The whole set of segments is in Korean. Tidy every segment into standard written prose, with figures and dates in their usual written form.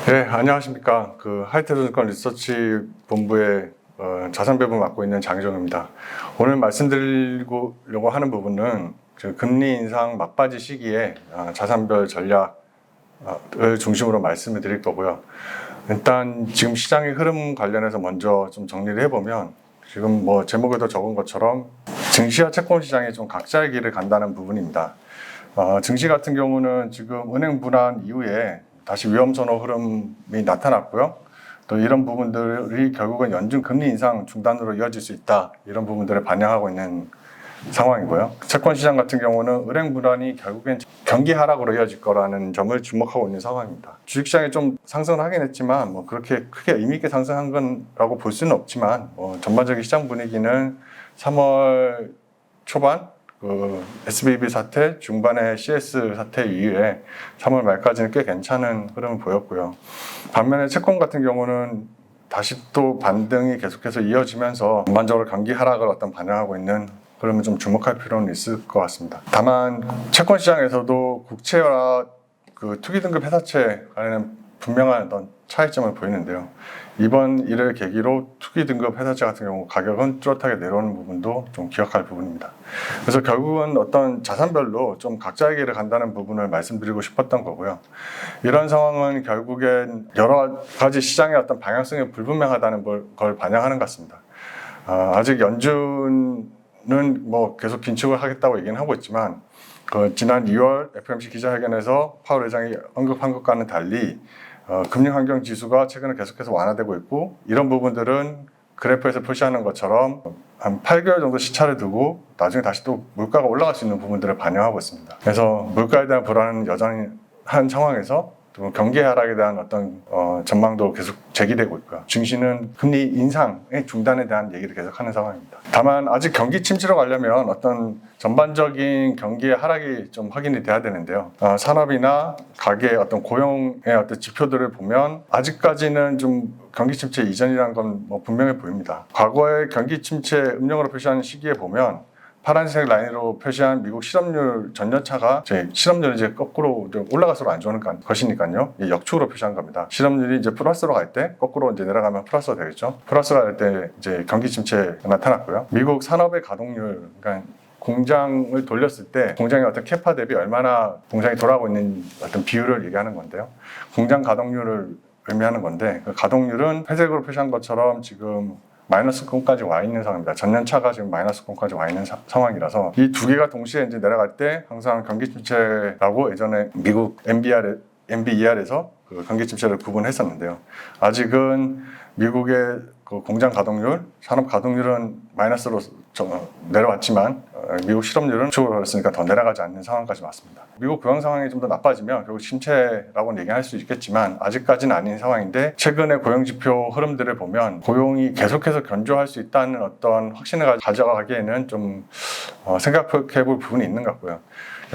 네, 안녕하십니까. 하이테크증권 리서치 본부의 자산 배분 맡고 있는 장희종입니다. 오늘 말씀드리려고 하는 부분은 금리 인상 막바지 시기에 자산별 전략을 중심으로 말씀을 드릴 거고요. 일단 지금 시장의 흐름 관련해서 먼저 좀 정리를 해보면 지금 제목에도 적은 것처럼 증시와 채권 시장이 좀 각자의 길을 간다는 부분입니다. 증시 같은 경우는 지금 은행 불안 이후에 다시 위험 선호 흐름이 나타났고요. 또 이런 부분들이 결국은 연준 금리 인상 중단으로 이어질 수 있다. 이런 부분들을 반영하고 있는 상황이고요. 채권 시장 같은 경우는 은행 불안이 결국엔 경기 하락으로 이어질 거라는 점을 주목하고 있는 상황입니다. 주식시장이 좀 상승을 하긴 했지만 그렇게 크게 의미 있게 상승한 건라고 볼 수는 없지만 전반적인 시장 분위기는 3월 초반 SVB 사태, 중반에 CS 사태 이후에 3월 말까지는 꽤 괜찮은 흐름을 보였고요. 반면에 채권 같은 경우는 다시 또 반등이 계속해서 이어지면서 전반적으로 경기 하락을 반영하고 있는 흐름을 좀 주목할 필요는 있을 것 같습니다. 다만 채권 시장에서도 국채와 투기 등급 회사채 간에는 분명한 차이점을 보이는데요. 이번 일을 계기로 투기 등급 회사채 같은 경우 가격은 뚜렷하게 내려오는 부분도 좀 기억할 부분입니다. 그래서 결국은 어떤 자산별로 좀 각자의 길을 간다는 부분을 말씀드리고 싶었던 거고요. 이런 상황은 결국엔 여러 가지 시장의 어떤 방향성이 불분명하다는 걸 반영하는 것 같습니다. 아직 연준은 계속 긴축을 하겠다고 얘기는 하고 있지만 지난 2월 FOMC 기자회견에서 파월 의장이 언급한 것과는 달리 금융환경 지수가 최근에 계속해서 완화되고 있고 이런 부분들은 그래프에서 표시하는 것처럼 한 8개월 정도 시차를 두고 나중에 다시 또 물가가 올라갈 수 있는 부분들을 반영하고 있습니다. 그래서 물가에 대한 불안은 여전히 한 상황에서 또 경기 하락에 대한 어떤 전망도 계속 제기되고 있고요. 증시는 금리 인상의 중단에 대한 얘기를 계속하는 상황입니다. 다만 아직 경기 침체로 가려면 어떤 전반적인 경기의 하락이 좀 확인이 돼야 되는데요. 산업이나 가계 어떤 고용의 어떤 지표들을 보면 아직까지는 좀 경기 침체 이전이라는 건 분명해 보입니다. 과거에 경기 침체 음력으로 표시하는 시기에 보면 파란색 라인으로 표시한 미국 실업률 전년차가 실업률이 이제 거꾸로 올라갈수록 안 좋은 것이니까요. 역축으로 표시한 겁니다. 실업률이 이제 플러스로 갈 때 거꾸로 이제 내려가면 플러스가 되겠죠. 플러스가 될 때 이제 경기 침체가 나타났고요. 미국 산업의 가동률, 그러니까 공장을 돌렸을 때 공장의 어떤 캐파 대비 얼마나 공장이 돌아가고 있는 어떤 비율을 얘기하는 건데요. 공장 가동률을 의미하는 건데 그 가동률은 회색으로 표시한 것처럼 지금 마이너스권까지 와 있는 상황입니다. 전년차가 지금 마이너스권까지 와 있는 상황이라서 이 두 개가 동시에 이제 내려갈 때 항상 경기 침체라고 예전에 미국 MBER에서 경기 침체를 구분했었는데요. 아직은 미국의 공장 가동률, 산업 가동률은 마이너스로 내려왔지만 미국 실업률은 축으로 그랬으니까 더 내려가지 않는 상황까지 왔습니다. 미국 고용 상황이 좀 더 나빠지면 결국 침체라고는 얘기할 수 있겠지만 아직까지는 아닌 상황인데 최근의 고용 지표 흐름들을 보면 고용이 계속해서 견조할 수 있다는 어떤 확신을 가져가기에는 좀 생각해 볼 부분이 있는 것 같고요.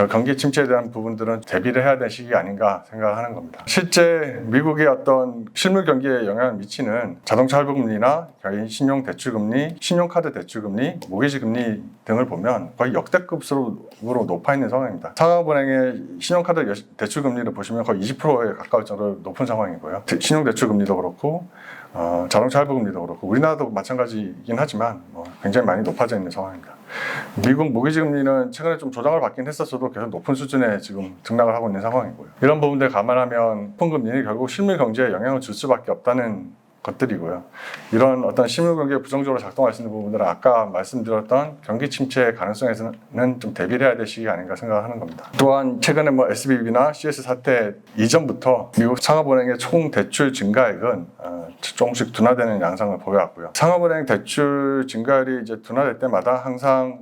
경기 침체에 대한 부분들은 대비를 해야 될 시기가 아닌가 생각하는 겁니다. 실제 미국의 어떤 실물 경기에 영향을 미치는 자동차 할부금리나 개인 신용 대출금리, 신용카드 대출금리, 모기지금리 등을 보면 거의 역대급으로 높아 있는 상황입니다. 상하은행의 신용카드 대출금리를 보시면 거의 20%에 가까울 정도로 높은 상황이고요. 신용대출금리도 그렇고 자동차 할부금리도 그렇고 우리나라도 마찬가지이긴 하지만 굉장히 많이 높아져 있는 상황입니다. 미국 모기지금리는 최근에 좀 조정을 받긴 했었어도 계속 높은 수준에 지금 등락을 하고 있는 상황이고요. 이런 부분들 감안하면 높은 결국 실물 경제에 영향을 줄 수밖에 없다는 것들이고요. 이런 어떤 실물 경기에 부정적으로 작동할 수 있는 부분들은 아까 말씀드렸던 경기 침체 가능성에서는 좀 대비를 해야 될 시기가 아닌가 생각하는 겁니다. 또한 최근에 SVB나 CS 사태 이전부터 미국 상업은행의 총 대출 증가액은 조금씩 둔화되는 양상을 보여왔고요. 상업은행 대출 증가율이 이제 둔화될 때마다 항상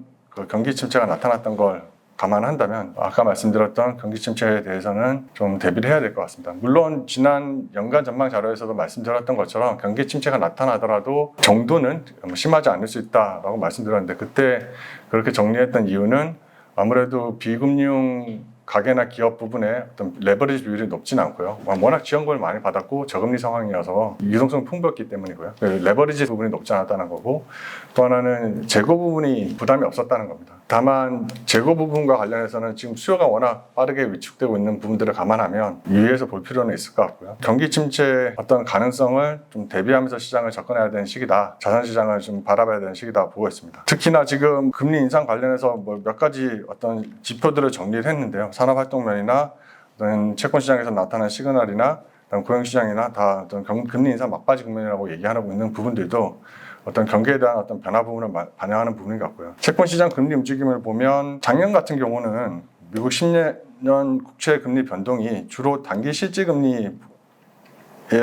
경기 침체가 나타났던 걸 감안한다면 아까 말씀드렸던 경기 침체에 대해서는 좀 대비를 해야 될 것 같습니다. 물론 지난 연간 전망 자료에서도 말씀드렸던 것처럼 경기 침체가 나타나더라도 정도는 심하지 않을 수 있다라고 말씀드렸는데 그때 그렇게 정리했던 이유는 아무래도 비금융 가계나 기업 부분에 어떤 레버리지 비율이 높지는 않고요. 워낙 지원금을 많이 받았고 저금리 상황이어서 유동성 풍부했기 때문이고요. 레버리지 부분이 높지 않았다는 거고, 또 하나는 재고 부분이 부담이 없었다는 겁니다. 다만 재고 부분과 관련해서는 지금 수요가 워낙 빠르게 위축되고 있는 부분들을 감안하면 유의해서 볼 필요는 있을 것 같고요. 경기 침체 어떤 가능성을 좀 대비하면서 시장을 접근해야 되는 시기다. 자산 시장을 좀 바라봐야 되는 시기다 보고 있습니다. 특히나 지금 금리 인상 관련해서 몇 가지 어떤 지표들을 정리를 했는데요. 산업활동면이나 어떤 채권 시장에서 나타난 시그널이나 고용 시장이나 다 어떤 금리 인상 막바지 국면이라고 얘기하고 있는 부분들도 어떤 경기에 대한 어떤 변화 부분을 반영하는 부분인 것 같고요. 채권 시장 금리 움직임을 보면 작년 같은 경우는 미국 10년 국채 금리 변동이 주로 단기 실질 금리의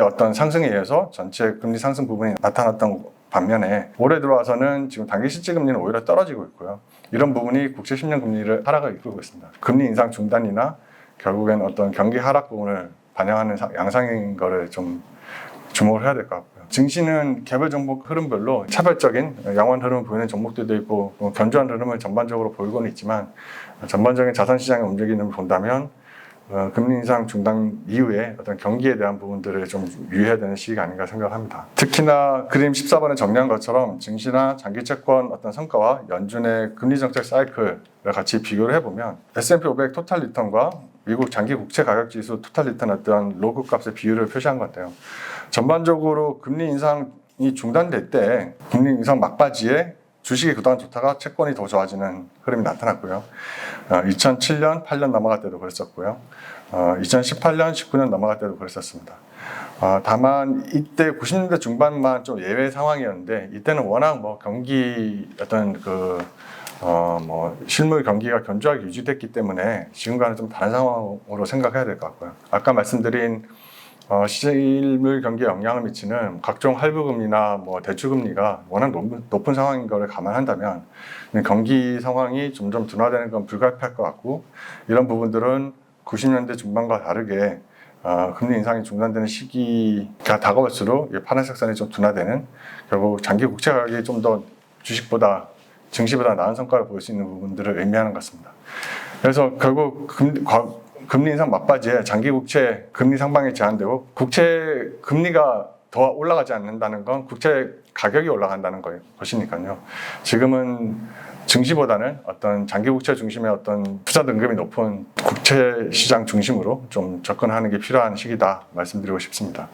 어떤 상승에 의해서 전체 금리 상승 부분이 나타났던 반면에 올해 들어와서는 지금 단기 실질 금리는 오히려 떨어지고 있고요. 이런 부분이 국채 10년 금리를 하락을 이끌고 있습니다. 금리 인상 중단이나 결국엔 어떤 경기 하락 부분을 반영하는 양상인 거를 좀 주목을 해야 될 것 같고요. 증시는 개별 종목 흐름별로 차별적인 양원 흐름을 보이는 종목들도 있고 견조한 흐름을 전반적으로 보이고는 있지만, 전반적인 자산 시장의 움직임을 본다면 금리 인상 중단 이후에 어떤 경기에 대한 부분들을 좀 유의해야 되는 시기가 아닌가 생각합니다. 특히나 그림 14번에 정리한 것처럼 증시나 장기채권 어떤 성과와 연준의 금리 정책 사이클을 같이 비교를 해보면 S&P 500 토탈 리턴과 미국 장기 국채 가격 지수 토탈 리턴 어떤 로그 값의 비율을 표시한 것 같아요. 전반적으로 금리 인상이 중단될 때 금리 인상 막바지에 주식이 그동안 좋다가 채권이 더 좋아지는 흐름이 나타났고요. 2007년, 8년 넘어갈 때도 그랬었고요. 2018년, 19년 넘어갈 때도 그랬었습니다. 다만 이때 90년대 중반만 좀 예외 상황이었는데, 이때는 워낙 경기 어떤 실물 경기가 견조하게 유지됐기 때문에 지금과는 좀 다른 상황으로 생각해야 될 것 같고요. 아까 말씀드린 실물 경기에 영향을 미치는 각종 할부금리나 대출금리가 워낙 높은 상황인 것을 감안한다면 경기 상황이 점점 둔화되는 건 불가피할 것 같고, 이런 부분들은 90년대 중반과 다르게 금리 인상이 중단되는 시기가 다가올수록 파란색 선이 좀 둔화되는, 결국 장기 국채 가격이 좀 더 주식보다 증시보다 나은 성과를 보일 수 있는 부분들을 의미하는 것 같습니다. 그래서 결국 금리 인상 막바지에 장기 국채 금리 상방이 제한되고 국채 금리가 더 올라가지 않는다는 건 국채 가격이 올라간다는 것이니까요. 지금은 증시보다는 어떤 장기 국채 중심의 어떤 투자 등급이 높은 국채 시장 중심으로 좀 접근하는 게 필요한 시기다 말씀드리고 싶습니다.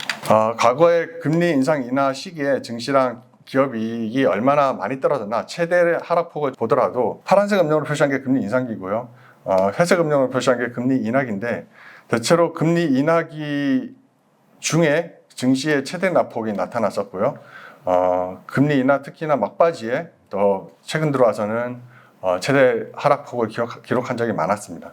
과거에 금리 인상 인하 시기에 증시랑 기업 이익이 얼마나 많이 떨어졌나, 최대 하락폭을 보더라도 파란색 음영으로 표시한 게 금리 인상기고요. 회색 음영으로 표시한 게 금리 인하기인데, 대체로 금리 인하기 중에 증시의 최대 낙폭이 나타났었고요. 금리 인하 특히나 막바지에 더 최근 들어와서는 최대 하락폭을 기록한 적이 많았습니다.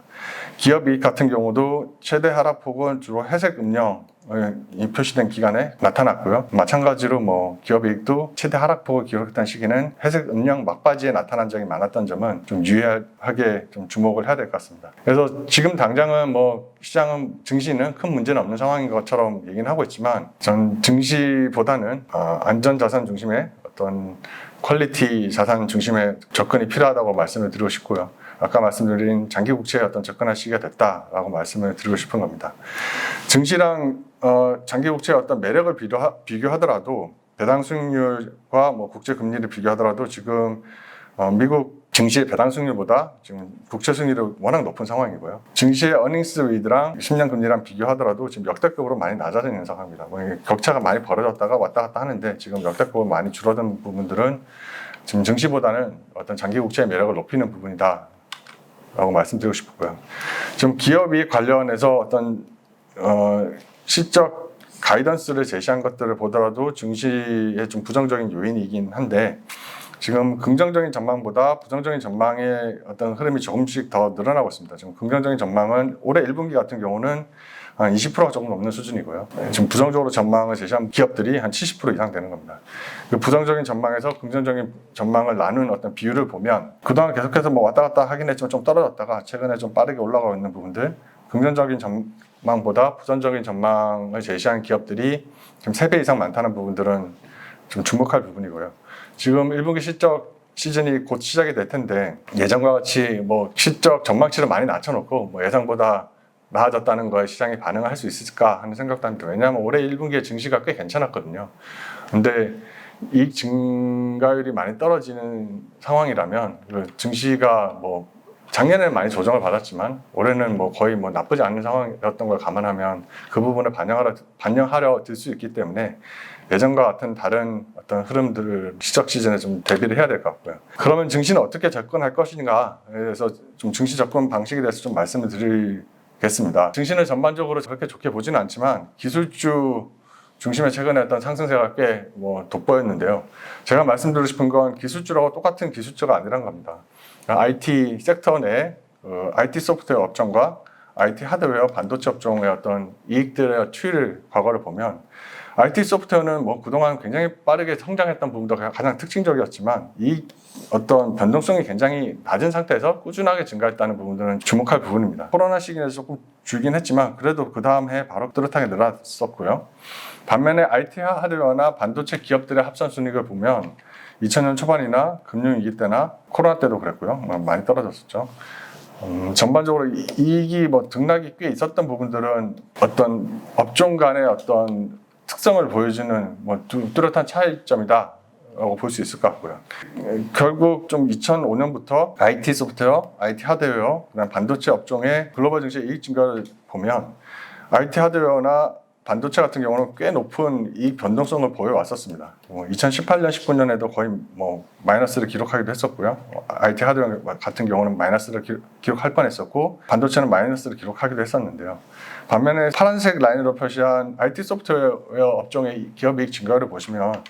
기업 이익 같은 경우도 최대 하락폭은 주로 회색 음영이 표시된 기간에 나타났고요. 마찬가지로 기업 이익도 최대 하락폭을 기록했던 시기는 회색 음영 막바지에 나타난 적이 많았던 점은 좀 유의하게 좀 주목을 해야 될 것 같습니다. 그래서 지금 당장은 시장은 증시는 큰 문제는 없는 상황인 것처럼 얘기는 하고 있지만, 전 증시보다는 안전자산 중심의 어떤 퀄리티 자산 중심의 접근이 필요하다고 말씀을 드리고 싶고요. 아까 말씀드린 장기 국채에 어떤 접근할 시기가 됐다라고 말씀을 드리고 싶은 겁니다. 증시랑 장기 국채의 어떤 매력을 비교하더라도, 배당 수익률과 국채 금리를 비교하더라도 지금 미국 증시의 배당 수익률보다 지금 국채 수익률이 워낙 높은 상황이고요. 증시의 어닝스 위드랑 10년 금리랑 비교하더라도 지금 역대급으로 많이 낮아져 있는 상황입니다. 격차가 많이 벌어졌다가 왔다 갔다 하는데, 지금 역대급으로 많이 줄어든 부분들은 지금 증시보다는 어떤 장기 국채의 매력을 높이는 부분이다 라고 말씀드리고 싶고요. 지금 기업이 관련해서 어떤 실적 가이던스를 제시한 것들을 보더라도 증시의 좀 부정적인 요인이긴 한데, 지금 긍정적인 전망보다 부정적인 전망의 어떤 흐름이 조금씩 더 늘어나고 있습니다. 지금 긍정적인 전망은 올해 1분기 같은 경우는 한 20%가 조금 넘는 수준이고요. 지금 부정적으로 전망을 제시한 기업들이 한 70% 이상 되는 겁니다. 그 부정적인 전망에서 긍정적인 전망을 나눈 어떤 비율을 보면, 그동안 계속해서 왔다 갔다 하긴 했지만 좀 떨어졌다가 최근에 좀 빠르게 올라가고 있는 부분들, 긍정적인 전망보다 부정적인 전망을 제시한 기업들이 지금 3배 이상 많다는 부분들은 좀 주목할 부분이고요. 지금 1분기 실적 시즌이 곧 시작이 될 텐데 예전과 같이 뭐 실적 전망치를 많이 낮춰놓고 뭐 예상보다 나아졌다는 거에 시장이 반응을 할 수 있을까 하는 생각도 합니다. 왜냐하면 올해 1분기에 증시가 꽤 괜찮았거든요. 근데 이익 증가율이 많이 떨어지는 상황이라면 증시가 뭐 작년에는 많이 조정을 받았지만 올해는 뭐 거의 뭐 나쁘지 않은 상황이었던 걸 감안하면 그 부분을 반영하려 들 수 있기 때문에 예전과 같은 다른 어떤 흐름들을 시적 시즌에 좀 대비를 해야 될 것 같고요. 그러면 증시는 어떻게 접근할 것인가에 대해서 좀 증시 접근 방식에 대해서 좀 말씀을 드리겠습니다. 증시는 전반적으로 그렇게 좋게 보지는 않지만 기술주 중심의 최근에 어떤 상승세가 꽤 돋보였는데요. 제가 말씀드리고 싶은 건 기술주라고 똑같은 기술주가 아니란 겁니다. IT 섹터 내 IT 소프트웨어 업종과 IT 하드웨어 반도체 업종의 어떤 이익들의 추이를 과거를 보면 IT 소프트웨어는 뭐 그동안 굉장히 빠르게 성장했던 부분도 가장 특징적이었지만 이 어떤 변동성이 굉장히 낮은 상태에서 꾸준하게 증가했다는 부분들은 주목할 부분입니다. 코로나 시기에서 조금 줄긴 했지만 그래도 그 다음 해 바로 뚜렷하게 늘어났었고요. 반면에 IT 하드웨어나 반도체 기업들의 합산 순이익을 보면 2000년 초반이나 금융위기 때나 코로나 때도 그랬고요. 많이 떨어졌었죠. 전반적으로 이익이 등락이 꽤 있었던 부분들은 어떤 업종 간의 어떤 특성을 보여주는 뚜렷한 차이점이다라고 볼 수 있을 것 같고요. 결국 좀 2005년부터 IT 소프트웨어, IT 하드웨어, 그다음 반도체 업종의 글로벌 증시 이익 증가를 보면 IT 하드웨어나 반도체 같은 경우는 꽤 높은 이익 변동성을 보여왔었습니다. 2018년, 19년에도 거의 마이너스를 기록하기도 했었고요. IT 하드웨어 같은 경우는 마이너스를 기록할 뻔했었고 반도체는 마이너스를 기록하기도 했었는데요. 반면에 파란색 라인으로 표시한 IT 소프트웨어 업종의 기업 이익 증가를 보시면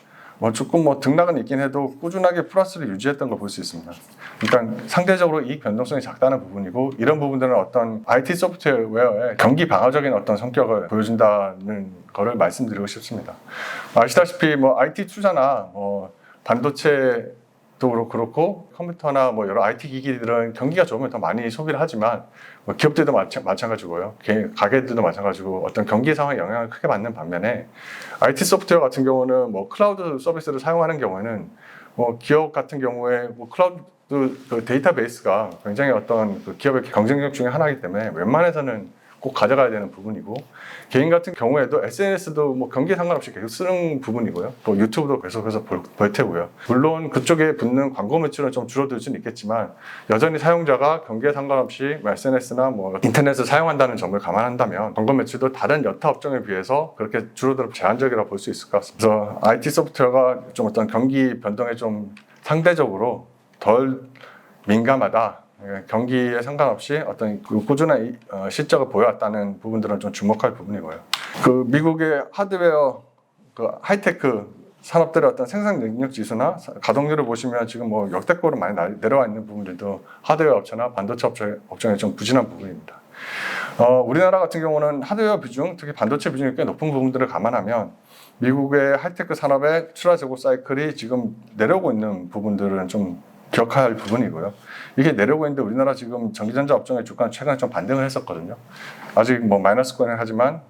조금 등락은 있긴 해도 꾸준하게 플러스를 유지했던 걸 볼 수 있습니다. 그러니까 상대적으로 이익 변동성이 작다는 부분이고 이런 부분들은 어떤 IT 소프트웨어의 경기 방어적인 어떤 성격을 보여준다는 거를 말씀드리고 싶습니다. 아시다시피 IT 투자나 반도체도 그렇고 컴퓨터나 여러 IT 기기들은 경기가 좋으면 더 많이 소비를 하지만 기업들도 마찬가지고요. 가게들도 마찬가지고 어떤 경기 상황에 영향을 크게 받는 반면에 IT 소프트웨어 같은 경우는 클라우드 서비스를 사용하는 경우에는 기업 같은 경우에 클라우드 그 데이터베이스가 굉장히 어떤 기업의 경쟁력 중에 하나이기 때문에 웬만해서는 꼭 가져가야 되는 부분이고 개인 같은 경우에도 SNS도 경기에 상관없이 계속 쓰는 부분이고요. 또 유튜브도 계속해서 볼 테고요. 물론 그쪽에 붙는 광고 매출은 좀 줄어들 수는 있겠지만 여전히 사용자가 경기에 상관없이 SNS나 인터넷을 사용한다는 점을 감안한다면 광고 매출도 다른 여타 업종에 비해서 그렇게 줄어들어 제한적이라고 볼 수 있을 것 같습니다. 그래서 IT 소프트웨어가 좀 어떤 경기 변동에 좀 상대적으로 덜 민감하다. 경기에 상관없이 어떤 꾸준한 실적을 보여왔다는 부분들은 좀 주목할 부분이고요. 미국의 하드웨어, 하이테크 산업들의 어떤 생산 능력 지수나 가동률을 보시면 지금 역대급으로 많이 내려와 있는 부분들도 하드웨어 업체나 반도체 업종에 좀 부진한 부분입니다. 우리나라 같은 경우는 하드웨어 비중, 특히 반도체 비중이 꽤 높은 부분들을 감안하면 미국의 하이테크 산업의 출하 재고 사이클이 지금 내려오고 있는 부분들은 좀 기억할 부분이고요. 이게 내려오고 있는데 우리나라 지금 전기전자 업종의 주가는 최근에 좀 반등을 했었거든요. 아직 마이너스권이긴 하지만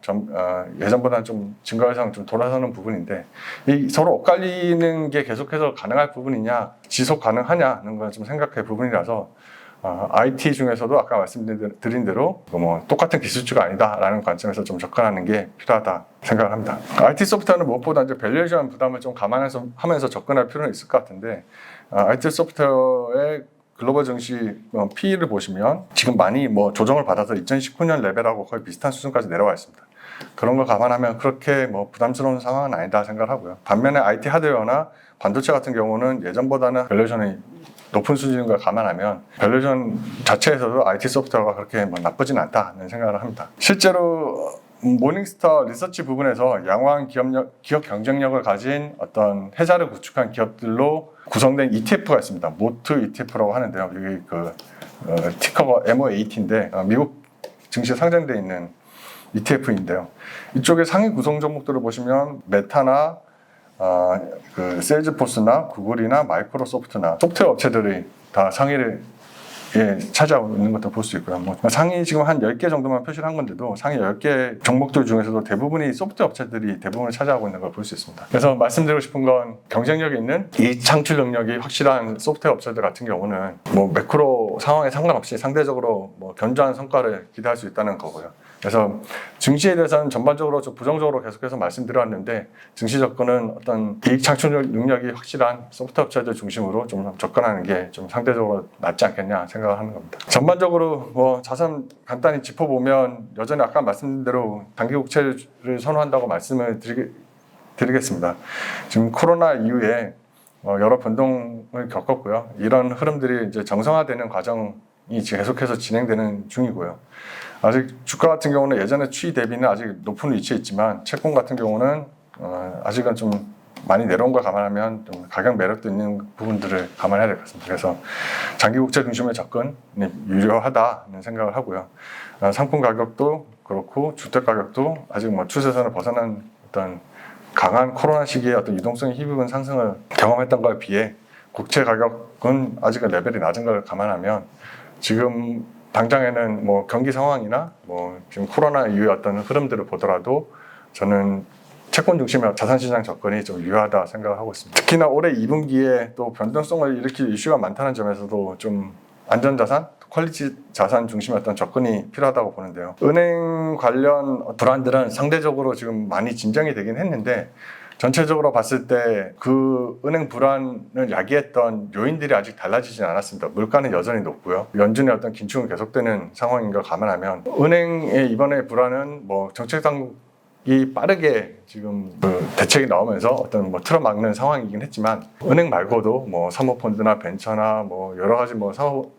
예전보다는 좀 증가 이상 좀 돌아서는 부분인데 이 서로 엇갈리는 게 계속해서 가능할 부분이냐, 지속 가능하냐는 걸 좀 생각할 부분이라서 IT 중에서도 아까 말씀드린 대로 똑같은 기술주가 아니다라는 관점에서 좀 접근하는 게 필요하다 생각을 합니다. IT 소프트웨어는 무엇보다 이제 밸류에이션 부담을 좀 감안하면서 접근할 필요는 있을 것 같은데 IT 소프트웨어의 글로벌 증시 P를 보시면 지금 많이 조정을 받아서 2019년 레벨하고 거의 비슷한 수준까지 내려와 있습니다. 그런 걸 감안하면 그렇게 부담스러운 상황은 아니다 생각을 하고요. 반면에 IT 하드웨어나 반도체 같은 경우는 예전보다는 밸류에이션이 높은 수준인 걸 감안하면 밸류에이션 자체에서도 IT 소프트웨어가 그렇게 나쁘진 않다는 생각을 합니다. 실제로 모닝스타 리서치 부분에서 양호한 기업 경쟁력을 가진 어떤 회사를 구축한 기업들로 구성된 ETF가 있습니다. 모트 ETF라고 하는데요. 여기 티커가 MO8인데 미국 증시에 상장되어 있는 ETF인데요. 이쪽에 상위 구성 종목들을 보시면 메타나 세일즈포스나 구글이나 마이크로소프트나 소프트웨어 업체들이 다 상위를 차지하고 있는 것도 볼 수 있고요. 뭐 상위 지금 한 10개 정도만 표시를 한 건데도 상위 10개 종목들 중에서도 대부분이 소프트웨어 업체들이 대부분을 차지하고 있는 걸 볼 수 있습니다. 그래서 말씀드리고 싶은 건 경쟁력이 있는 이 창출 능력이 확실한 소프트웨어 업체들 같은 경우는 뭐 매크로 상황에 상관없이 상대적으로 뭐 견조한 성과를 기대할 수 있다는 거고요. 그래서 증시에 대해서는 전반적으로 좀 부정적으로 계속해서 말씀드렸는데 증시 접근은 어떤 이익 창출 능력이 확실한 소프트웨어 업체들 중심으로 좀 접근하는 게 좀 상대적으로 낫지 않겠냐 생각을 하는 겁니다. 전반적으로 뭐 자산 간단히 짚어보면 여전히 아까 말씀드린 대로 단기 국채를 선호한다고 말씀을 드리겠습니다. 지금 코로나 이후에 여러 변동을 겪었고요. 이런 흐름들이 이제 정상화되는 과정이 계속해서 진행되는 중이고요. 아직 주가 같은 경우는 예전에 추이 대비는 아직 높은 위치에 있지만 채권 같은 경우는 아직은 좀 많이 내려온 걸 감안하면 좀 가격 매력도 있는 부분들을 감안해야 될 것 같습니다. 그래서 장기 국채 중심의 접근이 유효하다는 생각을 하고요. 상품 가격도 그렇고 주택 가격도 아직 뭐 추세선을 벗어난 어떤 강한 코로나 시기에 어떤 유동성이 힘입은 상승을 경험했던 거에 비해 국채 가격은 아직은 레벨이 낮은 걸 감안하면 지금 당장에는 뭐 경기 상황이나 뭐 지금 코로나 이후의 어떤 흐름들을 보더라도 저는 채권 중심의 자산시장 접근이 좀 유효하다 생각을 하고 있습니다. 특히나 올해 2분기에 또 변동성을 일으킬 이슈가 많다는 점에서도 좀 안전자산, 퀄리티 자산 중심의 어떤 접근이 필요하다고 보는데요. 은행 관련 불안들은 상대적으로 지금 많이 진정이 되긴 했는데 전체적으로 봤을 때 그 은행 불안을 야기했던 요인들이 아직 달라지진 않았습니다. 물가는 여전히 높고요. 연준의 어떤 긴축은 계속되는 상황인 걸 감안하면 은행의 이번에 불안은 뭐 정책 당국이 빠르게 지금 그 대책이 나오면서 어떤 뭐 틀어막는 상황이긴 했지만 은행 말고도 뭐 사모펀드나 벤처나 뭐 여러 가지 뭐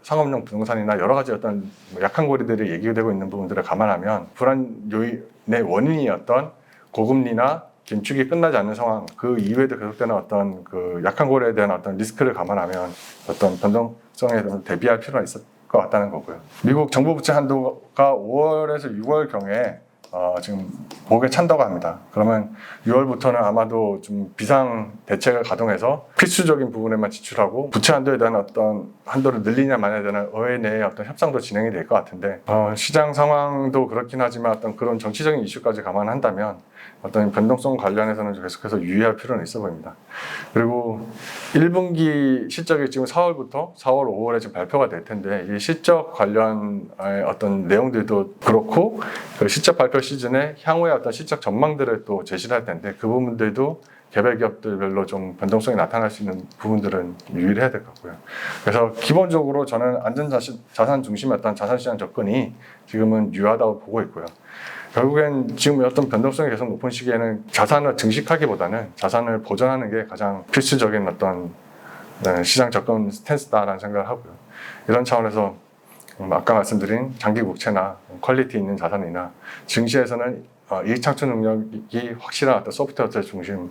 상업용 부동산이나 여러 가지 어떤 뭐 약한 고리들이 얘기되고 있는 부분들을 감안하면 불안 요인의 원인이었던 고금리나 긴축이 끝나지 않는 상황, 그 이후에도 계속되는 어떤 그 약한 고리에 대한 어떤 리스크를 감안하면 어떤 변동성에 대비할 필요가 있을 것 같다는 거고요. 미국 정부 부채 한도가 5월에서 6월 경에 지금 목에 찬다고 합니다. 그러면 6월부터는 아마도 좀 비상 대책을 가동해서 필수적인 부분에만 지출하고 부채 한도에 대한 어떤 한도를 늘리냐 마냐에 대한 의회 내의 어떤 협상도 진행이 될 것 같은데 시장 상황도 그렇긴 하지만 어떤 그런 정치적인 이슈까지 감안한다면 어떤 변동성 관련해서는 계속해서 유의할 필요는 있어 보입니다. 그리고 1분기 실적이 지금 4월부터 4월, 5월에 지금 발표가 될 텐데 이 실적 관련의 어떤 내용들도 그렇고 그 실적 발표 시즌에 향후의 어떤 실적 전망들을 또 제시를 할 텐데 그 부분들도 개별 기업들별로 좀 변동성이 나타날 수 있는 부분들은 유의를 해야 될 것 같고요. 그래서 기본적으로 저는 안전자산 중심의 어떤 자산시장 접근이 지금은 유효하다고 보고 있고요. 결국엔 지금 어떤 변동성이 계속 높은 시기에는 자산을 증식하기보다는 자산을 보존하는 게 가장 필수적인 어떤 시장 접근 스탠스다라는 생각을 하고요. 이런 차원에서 아까 말씀드린 장기 국채나 퀄리티 있는 자산이나 증시에서는 이익 창출 능력이 확실한 어떤 소프트웨어 중심의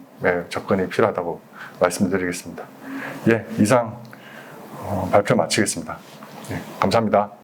접근이 필요하다고 말씀드리겠습니다. 이상 발표 마치겠습니다. 감사합니다.